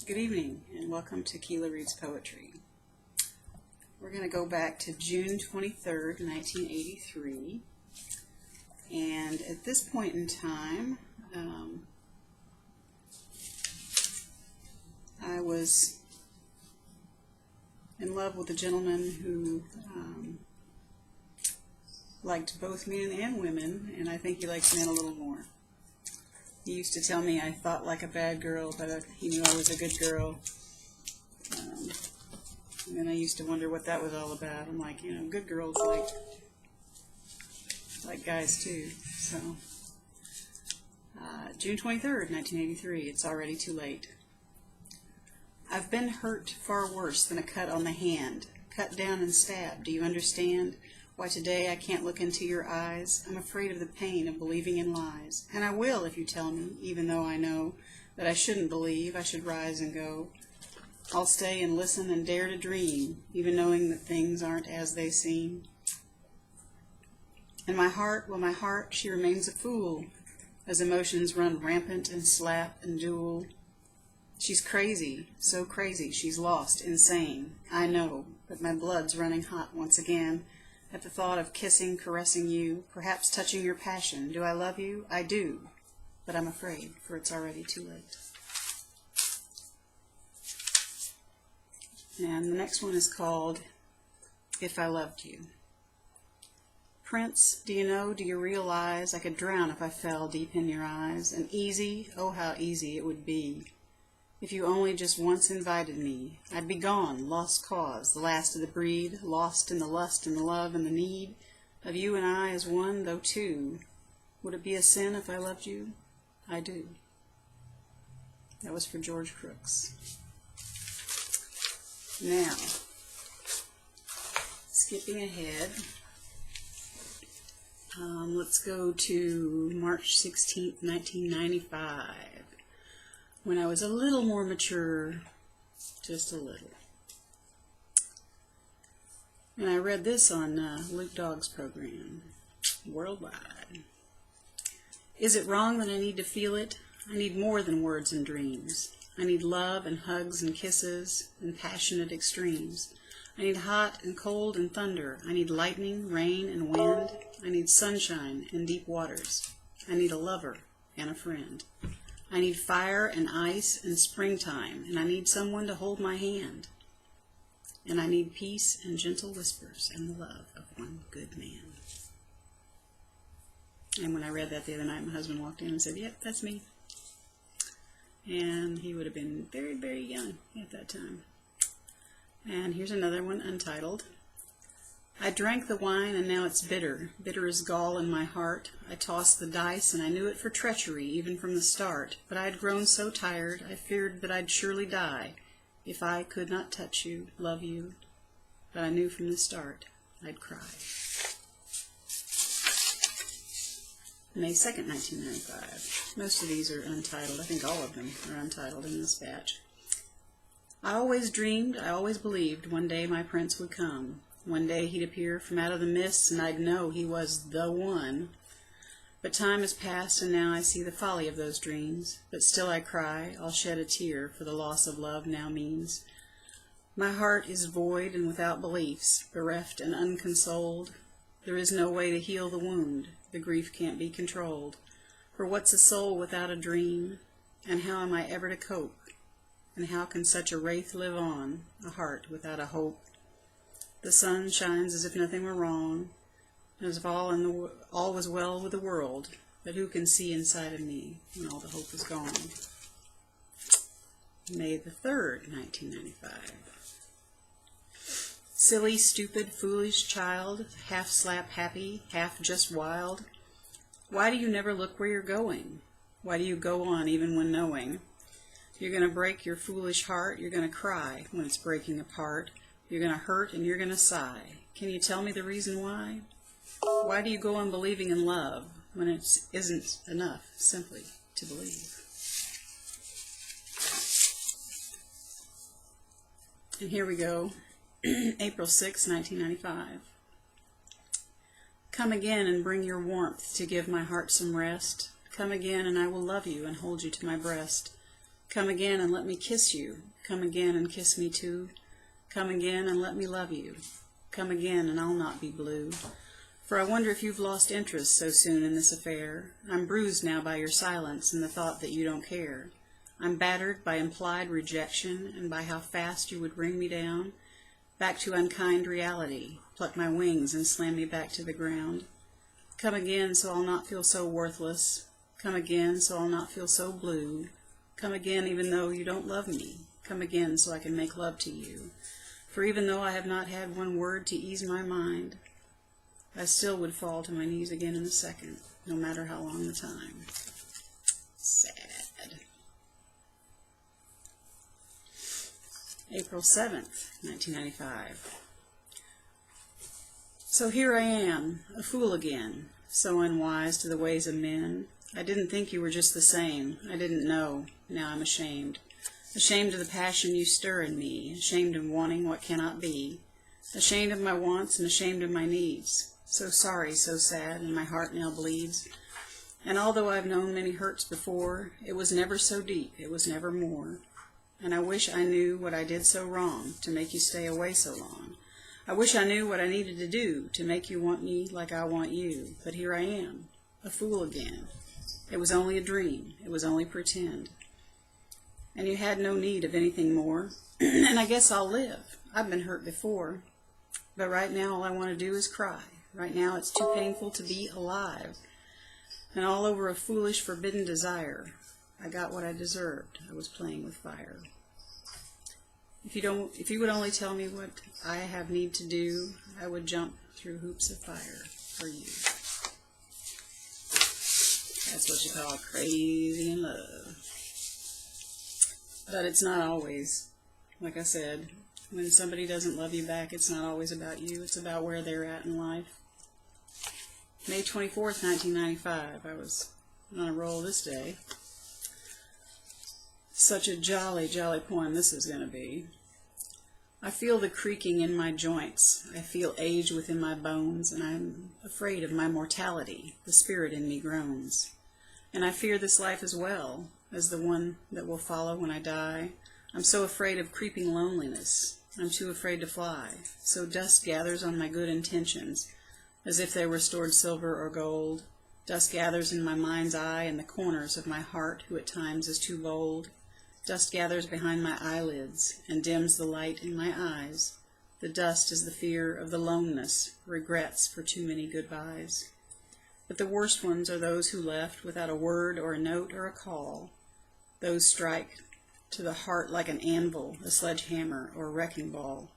Good evening, and welcome to Keilah Reads Poetry. We're going to go back to June 23rd, 1983, and at this point in time, I was in love with a gentleman who liked both men and women, and I think he likes men a little more. He used to tell me I thought like a bad girl, but he knew I was a good girl. And then I used to wonder what that was all about. I'm like, good girls like guys too. So, June 23rd, 1983, it's already too late. I've been hurt far worse than a cut on the hand, cut down and stabbed, do you understand? Why today I can't look into your eyes. I'm afraid of the pain of believing in lies. And I will if you tell me, even though I know that I shouldn't believe, I should rise and go. I'll stay and listen and dare to dream, even knowing that things aren't as they seem. And my heart, she remains a fool, as emotions run rampant and slap and duel. She's crazy, so crazy, she's lost, insane. I know, but my blood's running hot once again. At the thought of kissing, caressing you, perhaps touching your passion. Do I love you? I do, but I'm afraid, for it's already too late. And the next one is called If I Loved You. Prince, do you realize I could drown if I fell deep in your eyes? And easy, oh how easy it would be. If you only just once invited me, I'd be gone, lost cause, the last of the breed, lost in the lust and the love and the need of you and I as one, though two. Would it be a sin if I loved you? I do. That was for George Crooks. Now, skipping ahead, let's go to March 16th, 1995. When I was a little more mature, just a little. And I read this on Luke Dogg's program, Worldwide. Is it wrong that I need to feel it? I need more than words and dreams. I need love and hugs and kisses and passionate extremes. I need hot and cold and thunder. I need lightning, rain, and wind. I need sunshine and deep waters. I need a lover and a friend. I need fire and ice and springtime, and I need someone to hold my hand. And I need peace and gentle whispers and the love of one good man. And when I read that the other night, my husband walked in and said, "Yep, that's me." And he would have been very, very young at that time. And here's another one, untitled. I drank the wine and now it's bitter, bitter as gall in my heart. I tossed the dice and I knew it for treachery even from the start. But I had grown so tired I feared that I'd surely die if I could not touch you, love you. But I knew from the start I'd cry. May 2nd, 1995. Most of these are untitled. I think all of them are untitled in this batch. I always dreamed, I always believed one day my prince would come. One day he'd appear from out of the mists, and I'd know he was the one. But time has passed, and now I see the folly of those dreams. But still I cry, I'll shed a tear, for the loss of love now means. My heart is void and without beliefs, bereft and unconsoled. There is no way to heal the wound, the grief can't be controlled. For what's a soul without a dream? And how am I ever to cope? And how can such a wraith live on, a heart without a hope? The sun shines as if nothing were wrong, as if all was well with the world, but who can see inside of me when all the hope is gone? May the 3rd, 1995. Silly, stupid, foolish child, half slap happy, half just wild. Why do you never look where you're going? Why do you go on even when knowing? You're going to break your foolish heart, you're going to cry when it's breaking apart. You're going to hurt and you're going to sigh. Can you tell me the reason why? Why do you go on believing in love when it isn't enough simply to believe? And here we go. April 6, 1995. Come again and bring your warmth to give my heart some rest. Come again and I will love you and hold you to my breast. Come again and let me kiss you. Come again and kiss me too. Come again and let me love you. Come again and I'll not be blue. For I wonder if you've lost interest so soon in this affair. I'm bruised now by your silence and the thought that you don't care. I'm battered by implied rejection and by how fast you would bring me down, back to unkind reality, pluck my wings and slam me back to the ground. Come again so I'll not feel so worthless. Come again so I'll not feel so blue. Come again even though you don't love me. Come again so I can make love to you. For even though I have not had one word to ease my mind, I still would fall to my knees again in a second, no matter how long the time. Sad. April 7th, 1995. So here I am, a fool again, so unwise to the ways of men. I didn't think you were just the same. I didn't know. Now I'm ashamed. Ashamed of the passion you stir in me, ashamed of wanting what cannot be, ashamed of my wants and ashamed of my needs. So sorry, so sad, and my heart now bleeds. And although I've known many hurts before, it was never so deep, it was never more. And I wish I knew what I did so wrong to make you stay away so long. I wish I knew what I needed to do to make you want me like I want you. But here I am, a fool again. It was only a dream, it was only pretend. And you had no need of anything more. And I guess I'll live. I've been hurt before. But right now all I want to do is cry. Right now it's too painful to be alive. And all over a foolish, forbidden desire. I got what I deserved. I was playing with fire. If you would only tell me what I have need to do, I would jump through hoops of fire for you. That's what you call crazy in love. But it's not always. Like I said, when somebody doesn't love you back, it's not always about you. It's about where they're at in life. May 24th, 1995. I was on a roll this day. Such a jolly, jolly poem this is going to be. I feel the creaking in my joints. I feel age within my bones, and I'm afraid of my mortality. The spirit in me groans. And I fear this life as well as the one that will follow when I die. I'm so afraid of creeping loneliness. I'm too afraid to fly. So dust gathers on my good intentions, as if they were stored silver or gold. Dust gathers in my mind's eye and the corners of my heart, who at times is too bold. Dust gathers behind my eyelids and dims the light in my eyes. The dust is the fear of the loneness, regrets for too many goodbyes. But the worst ones are those who left without a word or a note or a call. Those strike to the heart like an anvil, a sledgehammer, or a wrecking ball.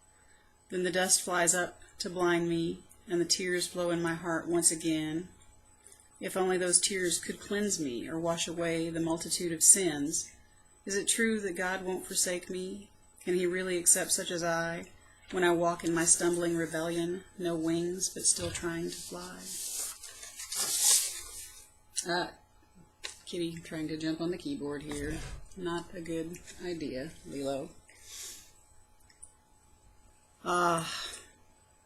Then the dust flies up to blind me, and the tears flow in my heart once again. If only those tears could cleanse me or wash away the multitude of sins. Is it true that God won't forsake me? Can he really accept such as I, when I walk in my stumbling rebellion, no wings but still trying to fly? Kitty trying to jump on the keyboard here. Not a good idea, Lilo.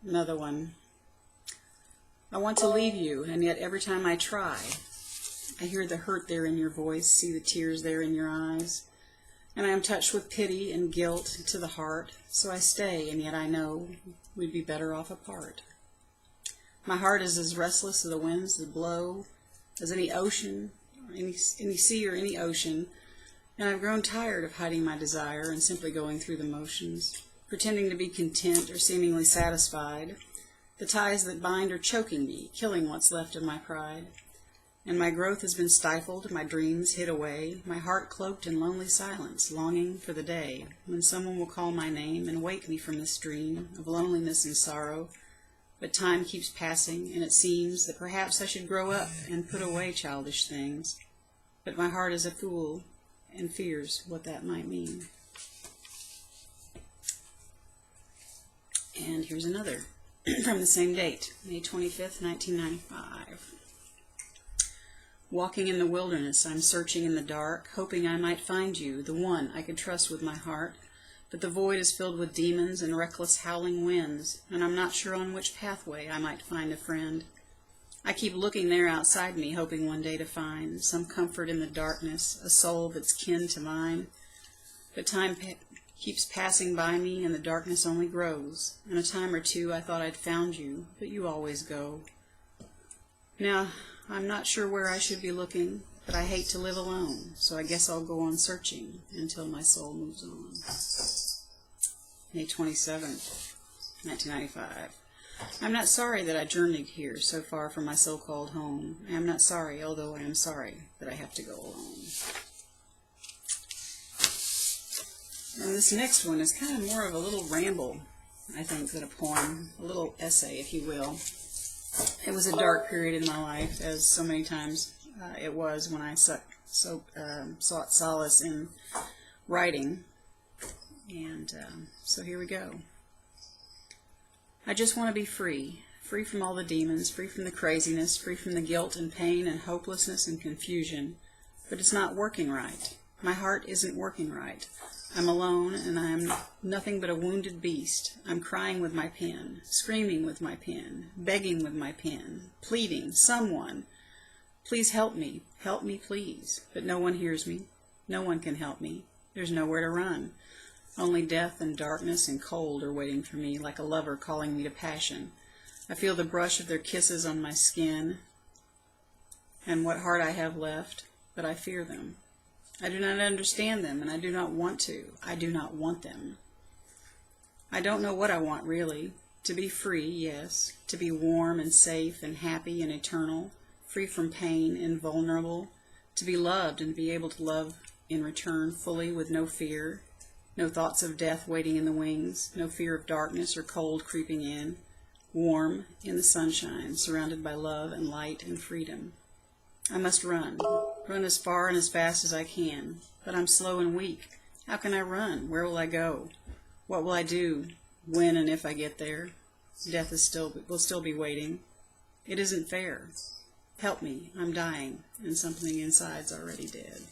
Another one. I want to leave you, and yet every time I try, I hear the hurt there in your voice, see the tears there in your eyes, and I am touched with pity and guilt to the heart, so I stay, and yet I know we'd be better off apart. My heart is as restless as the winds that blow, as any ocean, or any sea or any ocean, and I've grown tired of hiding my desire and simply going through the motions, pretending to be content or seemingly satisfied. The ties that bind are choking me, killing what's left of my pride. And my growth has been stifled, my dreams hid away, my heart cloaked in lonely silence, longing for the day when someone will call my name and wake me from this dream of loneliness and sorrow. But time keeps passing, and it seems that perhaps I should grow up and put away childish things. But my heart is a fool and fears what that might mean. And here's another from the same date, May 25th, 1995. Walking in the wilderness, I'm searching in the dark, hoping I might find you, the one I could trust with my heart. But the void is filled with demons and reckless howling winds, and I'm not sure on which pathway I might find a friend. I keep looking there outside me, hoping one day to find some comfort in the darkness, a soul that's kin to mine. But time keeps passing by me, and the darkness only grows. In a time or two I thought I'd found you, but you always go. Now, I'm not sure where I should be looking, but I hate to live alone, so I guess I'll go on searching until my soul moves on. May 27th, 1995. I'm not sorry that I journeyed here so far from my so-called home. I am not sorry, although I am sorry that I have to go alone. And this next one is kind of more of a little ramble, I think, than a poem, a little essay, if you will. It was a dark period in my life, as so many times it was when I sought solace in writing. And so here we go. I just want to be free, free from all the demons, free from the craziness, free from the guilt and pain and hopelessness and confusion. But it's not working right. My heart isn't working right. I'm alone, and I am nothing but a wounded beast. I'm crying with my pen, screaming with my pen, begging with my pen, pleading, someone, please help me, please. But no one hears me. No one can help me. There's nowhere to run. Only death and darkness and cold are waiting for me, like a lover calling me to passion. I feel the brush of their kisses on my skin, and what heart I have left, but I fear them. I do not understand them, and I do not want to. I do not want them. I don't know what I want, really. To be free, yes. To be warm and safe and happy and eternal, free from pain and vulnerable. To be loved and be able to love in return fully with no fear. No thoughts of death waiting in the wings. No fear of darkness or cold creeping in. Warm in the sunshine, surrounded by love and light and freedom. I must run as far and as fast as I can, but I'm slow and weak. How can I run? Where will I go? What will I do when and if I get there? Death will still be waiting. It isn't fair. Help me, I'm dying, and something inside's already dead.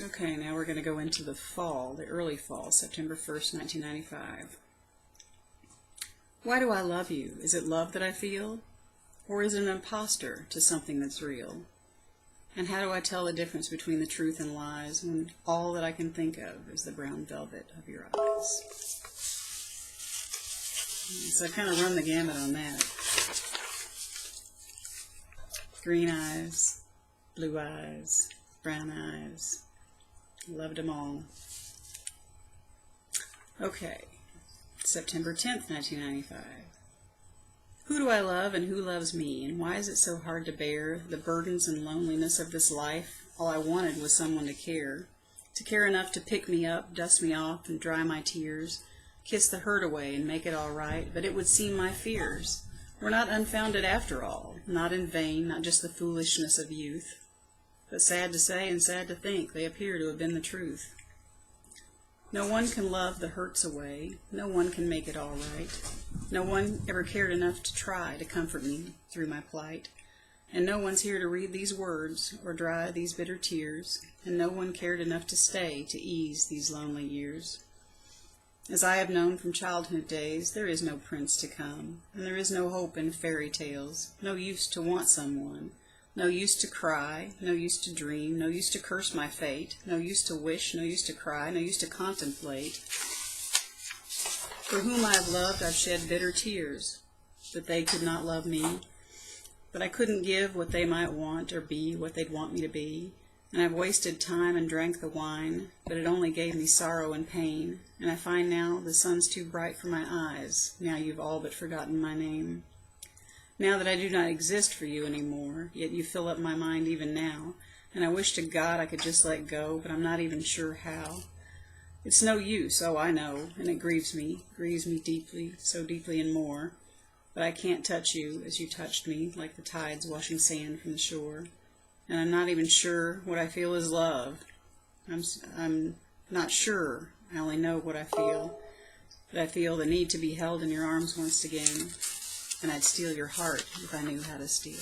Okay, now we're going to go into the fall, the early fall, September 1st, 1995. Why do I love you? Is it love that I feel? Or is it an imposter to something that's real? And how do I tell the difference between the truth and lies when all that I can think of is the brown velvet of your eyes? So I kind of run the gamut on that. Green eyes, blue eyes, brown eyes. Loved them all. Okay. September 10th, 1995. Who do I love and who loves me, and why is it so hard to bear the burdens and loneliness of this life? All I wanted was someone to care enough to pick me up, dust me off, and dry my tears, kiss the hurt away and make it all right, but it would seem my fears were not unfounded after all, not in vain, not just the foolishness of youth, but sad to say and sad to think, they appear to have been the truth. No one can love the hurts away. No one can make it all right. No one ever cared enough to try to comfort me through my plight. And no one's here to read these words or dry these bitter tears. And no one cared enough to stay to ease these lonely years. As I have known from childhood days, there is no prince to come. And there is no hope in fairy tales. No use to want someone. No use to cry, no use to dream, no use to curse my fate, no use to wish, no use to cry, no use to contemplate. For whom I have loved, I've shed bitter tears, that they could not love me. But I couldn't give what they might want or be what they'd want me to be. And I've wasted time and drank the wine, but it only gave me sorrow and pain. And I find now the sun's too bright for my eyes, now you've all but forgotten my name. Now that I do not exist for you anymore, yet you fill up my mind even now, and I wish to God I could just let go, but I'm not even sure how. It's no use, oh I know, and it grieves me deeply, so deeply and more, but I can't touch you as you touched me, like the tides washing sand from the shore, and I'm not even sure what I feel is love. I'm not sure, I only know what I feel, but I feel the need to be held in your arms once again. And I'd steal your heart if I knew how to steal.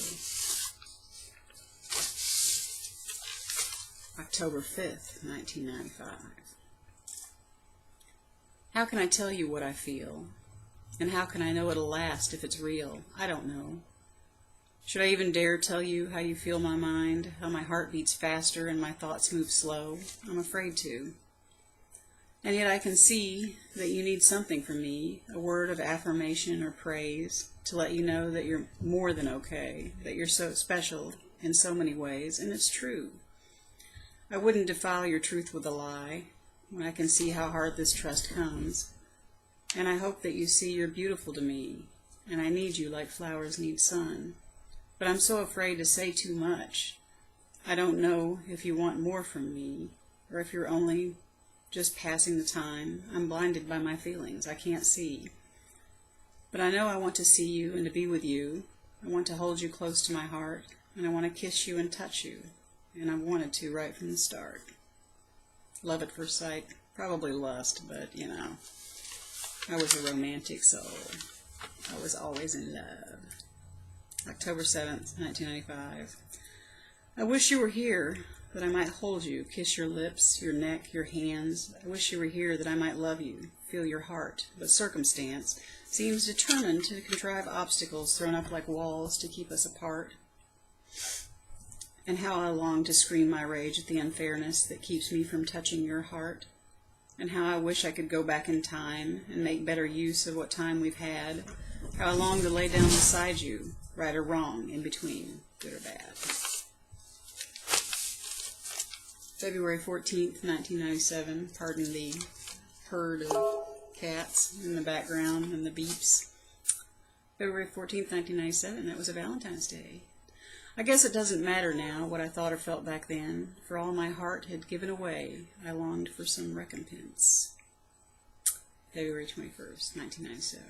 October 5th, 1995. How can I tell you what I feel? And how can I know it'll last if it's real? I don't know. Should I even dare tell you how you feel my mind, how my heart beats faster and my thoughts move slow? I'm afraid to. And yet I can see that you need something from me, a word of affirmation or praise, to let you know that you're more than okay, that you're so special in so many ways, and it's true. I wouldn't defile your truth with a lie, when I can see how hard this trust comes. And I hope that you see you're beautiful to me, and I need you like flowers need sun. But I'm so afraid to say too much. I don't know if you want more from me, or if you're only just passing the time. I'm blinded by my feelings. I can't see. But I know I want to see you and to be with you. I want to hold you close to my heart, and I want to kiss you and touch you. And I wanted to right from the start. Love at first sight. Probably lust, but, you know, I was a romantic soul. I was always in love. October 7th, 1995. I wish you were here, that I might hold you, kiss your lips, your neck, your hands. I wish you were here, that I might love you, feel your heart. But circumstance seems determined to contrive obstacles thrown up like walls to keep us apart. And how I long to scream my rage at the unfairness that keeps me from touching your heart. And how I wish I could go back in time and make better use of what time we've had. How I long to lay down beside you, right or wrong, in between, good or bad. February 14th, 1997. Pardon the herd of cats in the background and the beeps. February 14th, 1997. That was a Valentine's Day. I guess it doesn't matter now what I thought or felt back then, for all my heart had given away. I longed for some recompense. February 21st, 1997.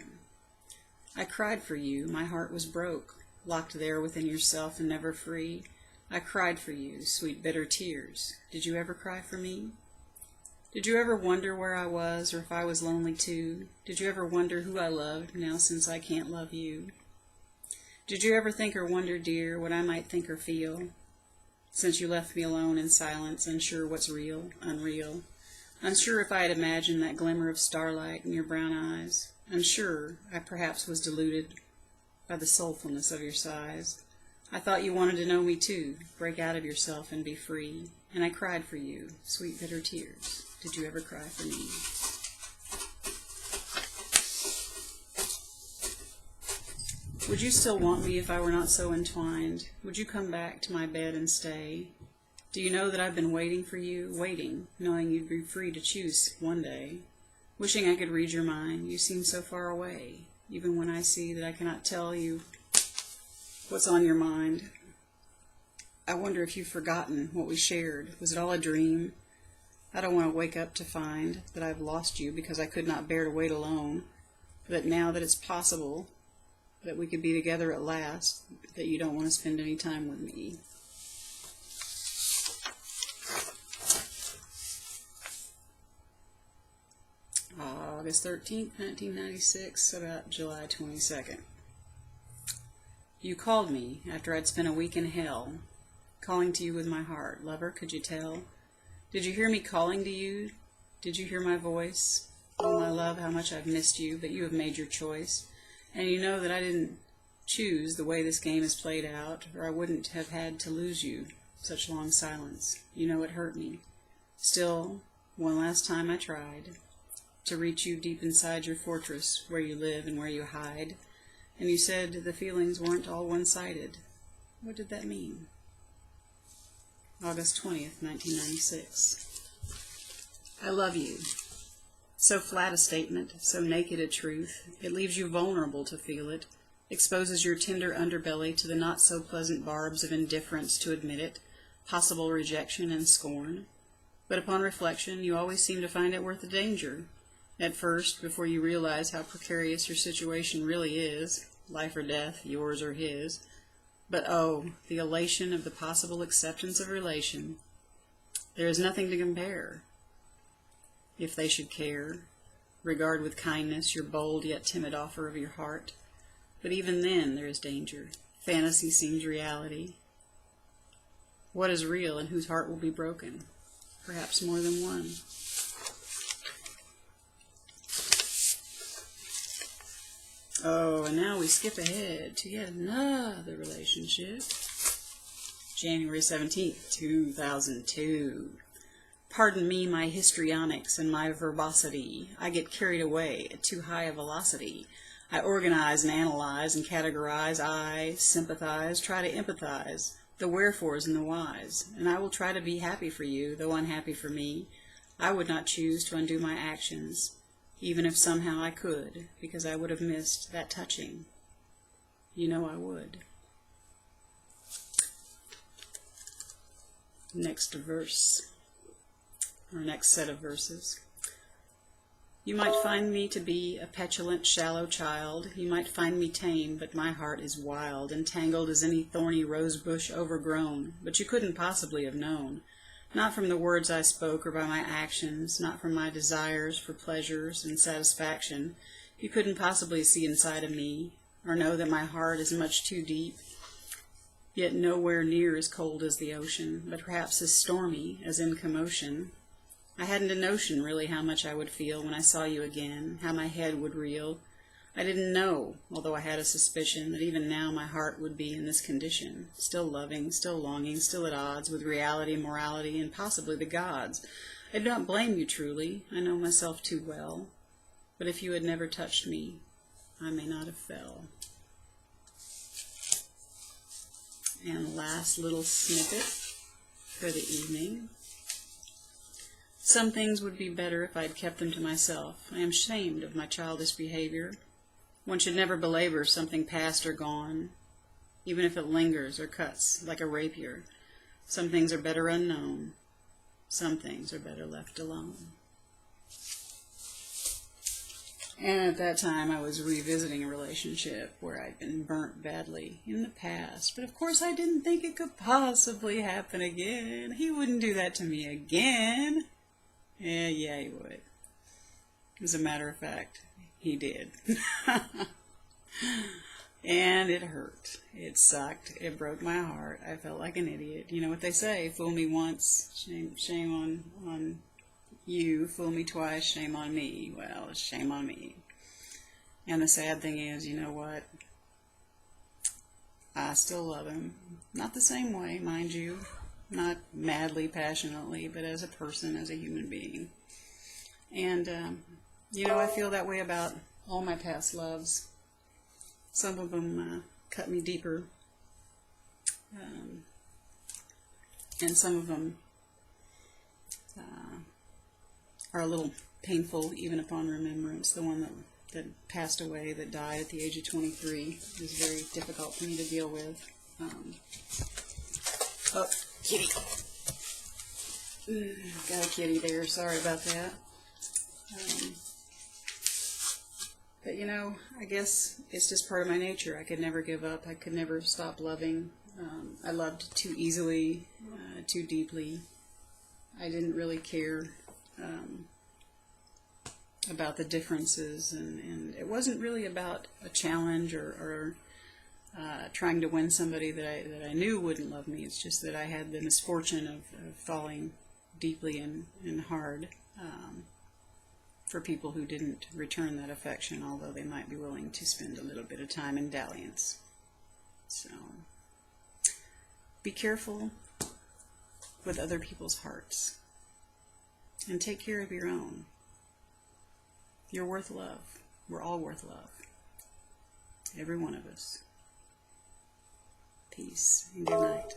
I cried for you. My heart was broke, locked there within yourself and never free. I cried for you, sweet bitter tears. Did you ever cry for me? Did you ever wonder where I was, or if I was lonely too? Did you ever wonder who I loved, now since I can't love you? Did you ever think or wonder, dear, what I might think or feel, since you left me alone in silence, unsure what's real, unreal? Unsure if I had imagined that glimmer of starlight in your brown eyes. Unsure I perhaps was deluded by the soulfulness of your sighs. I thought you wanted to know me too, break out of yourself and be free. And I cried for you, sweet bitter tears. Did you ever cry for me? Would you still want me if I were not so entwined? Would you come back to my bed and stay? Do you know that I've been waiting for you, waiting, knowing you'd be free to choose one day? Wishing I could read your mind, you seem so far away, even when I see that I cannot tell you what's on your mind. I wonder if you've forgotten what we shared. Was it all a dream? I don't want to wake up to find that I've lost you because I could not bear to wait alone, that now that it's possible that we could be together at last, that you don't want to spend any time with me. August 13th, 1996, about July 22nd. You called me after I'd spent a week in hell, calling to you with my heart. Lover, could you tell? Did you hear me calling to you? Did you hear my voice? Oh, my love, how much I've missed you, but you have made your choice. And you know that I didn't choose the way this game is played out, or I wouldn't have had to lose you. Such long silence. You know it hurt me. Still, one last time I tried to reach you deep inside your fortress, where you live and where you hide. And you said the feelings weren't all one-sided. What did that mean? August 20th, 1996. I love you. So flat a statement, so naked a truth, it leaves you vulnerable to feel it, exposes your tender underbelly to the not-so-pleasant barbs of indifference to admit it, possible rejection and scorn. But upon reflection, you always seem to find it worth the danger. At first, before you realize how precarious your situation really is, life or death, yours or his. But oh, the elation of the possible acceptance of relation. There is nothing to compare. If they should care, regard with kindness your bold yet timid offer of your heart. But even then there is danger. Fantasy seems reality. What is real and whose heart will be broken? Perhaps more than one. Oh, and now we skip ahead to yet another relationship. January 17th, 2002. Pardon me my histrionics and my verbosity. I get carried away at too high a velocity. I organize and analyze and categorize. I sympathize, try to empathize, the wherefores and the whys. And I will try to be happy for you, though unhappy for me. I would not choose to undo my actions, even if somehow I could, because I would have missed that touching. You know I would. Next verse, or next set of verses. You might find me to be a petulant, shallow child. You might find me tame, but my heart is wild, entangled as any thorny rose bush overgrown. But you couldn't possibly have known. Not from the words I spoke or by my actions, not from my desires for pleasures and satisfaction. You couldn't possibly see inside of me, or know that my heart is much too deep, yet nowhere near as cold as the ocean, but perhaps as stormy as in commotion. I hadn't a notion really how much I would feel when I saw you again, how my head would reel. I didn't know, although I had a suspicion, that even now my heart would be in this condition, still loving, still longing, still at odds with reality, morality, and possibly the gods. I do not blame you truly, I know myself too well, but if you had never touched me, I may not have fell. And last little snippet for the evening. Some things would be better if I had kept them to myself. I am ashamed of my childish behavior. One should never belabor something past or gone, even if it lingers or cuts like a rapier. Some things are better unknown. Some things are better left alone. And at that time, I was revisiting a relationship where I'd been burnt badly in the past. But of course, I didn't think it could possibly happen again. He wouldn't do that to me again. Yeah, he would. As a matter of fact, he did. And it hurt. It sucked. It broke my heart. I felt like an idiot. You know what they say, fool me once, shame on you. Fool me twice, shame on me. Well, it's shame on me. And the sad thing is, you know what? I still love him. Not the same way, mind you. Not madly, passionately, but as a person, as a human being. And, you know, I feel that way about all my past loves. Some of them cut me deeper. And some of them are a little painful, even upon remembrance. The one that passed away, that died at the age of 23, was very difficult for me to deal with. Oh, kitty. Got a kitty there. Sorry about that. But, you know, I guess it's just part of my nature. I could never give up. I could never stop loving. I loved too easily, too deeply. I didn't really care about the differences, and it wasn't really about a challenge or trying to win somebody that I knew wouldn't love me. It's just that I had the misfortune of falling deeply and hard for people who didn't return that affection, although they might be willing to spend a little bit of time in dalliance. So, be careful with other people's hearts, and take care of your own. You're worth love. We're all worth love. Every one of us. Peace and good night.